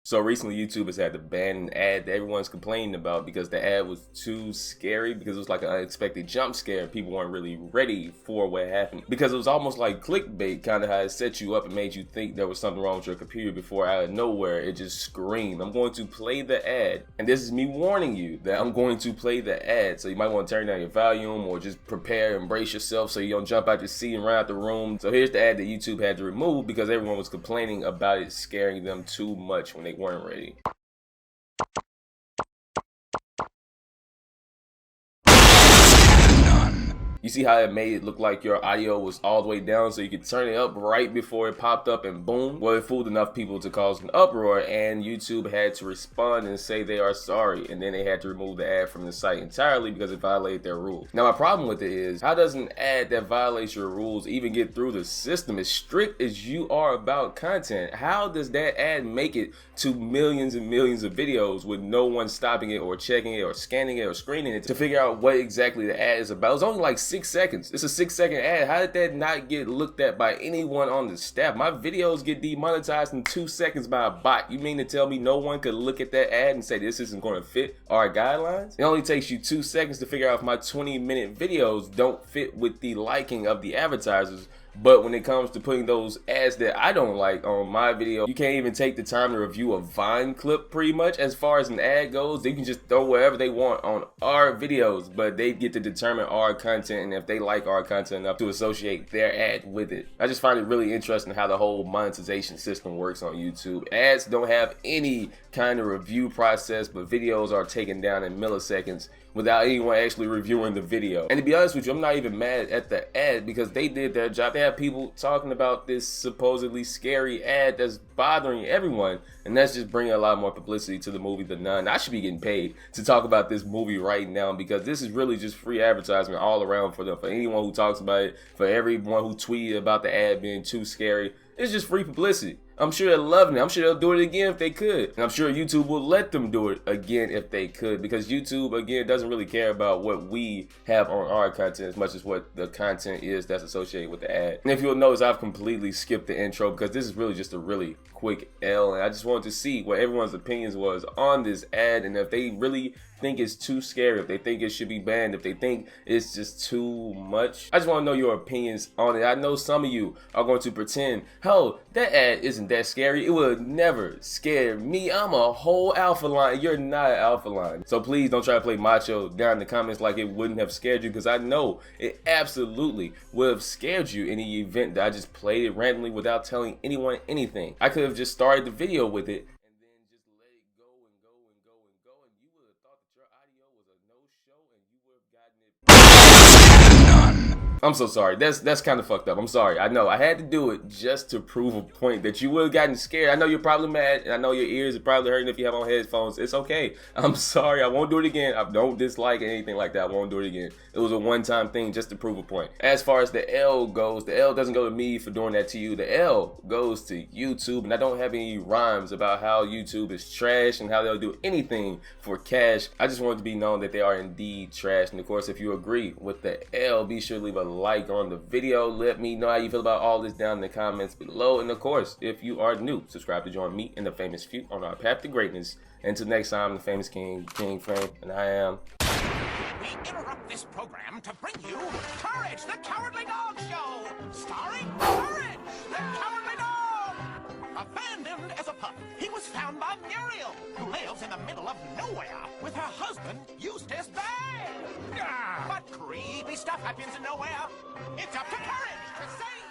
So recently YouTube has had to ban an ad that everyone's complaining about because the ad was too scary, because it was like an unexpected jump scare. People weren't really ready for what happened, because it was almost like clickbait, kind of how it set you up and made you think there was something wrong with your computer before out of nowhere it just screamed, "I'm going to play the ad." And this is me warning you that I'm going to play the ad, so you might want to turn down your volume or just prepare and brace yourself so you don't jump out your seat and run out the room. So here's the ad that YouTube had to remove because everyone was complaining about it scaring them too much when they weren't ready. You see how it made it look like your audio was all the way down so you could turn it up right before it popped up and boom? Well, it fooled enough people to cause an uproar, and YouTube had to respond and say they are sorry, and then they had to remove the ad from the site entirely because it violated their rules. Now my problem with it is, how does an ad that violates your rules even get through the system? As strict as you are about content, how does that ad make it to millions and millions of videos with no one stopping it or checking it or scanning it or screening it to figure out what exactly the ad is about? It's only like 6 seconds. It's a 6-second ad. How did that not get looked at by anyone on the staff? My videos get demonetized in 2 seconds by a bot. You mean to tell me no one could look at that ad and say this isn't going to fit our guidelines? It only takes you 2 seconds to figure out if my 20-minute videos don't fit with the liking of the advertisers. But when it comes to putting those ads that I don't like on my video, you can't even take the time to review a Vine clip pretty much. As far as an ad goes, they can just throw whatever they want on our videos, but they get to determine our content and if they like our content enough to associate their ad with it. I just find it really interesting how the whole monetization system works on YouTube. Ads don't have any kind of review process, but videos are taken down in milliseconds without anyone actually reviewing the video. And to be honest with you, I'm not even mad at the ad because they did their job. They have people talking about this supposedly scary ad that's bothering everyone, and that's just bringing a lot more publicity to the movie The Nun. I should be getting paid to talk about this movie right now because this is really just free advertisement all around for them. For anyone who talks about it, for everyone who tweeted about the ad being too scary, it's just free publicity. I'm sure they're loving it. I'm sure they'll do it again if they could. And I'm sure YouTube will let them do it again if they could, because YouTube, again, doesn't really care about what we have on our content as much as what the content is that's associated with the ad. And if you'll notice, I've completely skipped the intro because this is really just a really quick L, and I just wanted to see what everyone's opinions was on this ad, and if they really think it's too scary, if they think it should be banned, if they think it's just too much. I just want to know your opinions on it. I know some of you are going to pretend, hell, that ad isn't that scary. It would never scare me. I'm a whole alpha line. You're not an alpha line. So please don't try to play macho down in the comments like it wouldn't have scared you, because I know it absolutely would have scared you in the event that I just played it randomly without telling anyone anything. I could have just started the video with it and then just let it go and go and go and go, and you would have thought that your audio was a no-show and you would have gotten it. I'm so sorry. That's kind of fucked up. I'm sorry. I know I had to do it just to prove a point that you would have gotten scared. I know you're probably mad, and I know your ears are probably hurting if you have on headphones. It's okay. I'm sorry. I won't do it again. I don't dislike anything like that. I won't do it again. It was a one-time thing just to prove a point. As far as the L goes, the L doesn't go to me for doing that to you. The L goes to YouTube, and I don't have any rhymes about how YouTube is trash and how they'll do anything for cash. I just want it to be known that they are indeed trash. And of course, if you agree with the L, be sure to leave a like on the video. Let me know how you feel about all this down in the comments below. And of course, if you are new, subscribe to join me and the famous few on our path to greatness. Until next time, the famous King Frame, and I am. We interrupt this program to bring you Courage, the Cowardly Dog Show, starring Courage, the Cowardly Dog. Abandoned as a pup, he was found by Muriel, who lives in the middle of nowhere with her husband, Eustace Bay. But creepy stuff happens in nowhere. It's up to Courage to save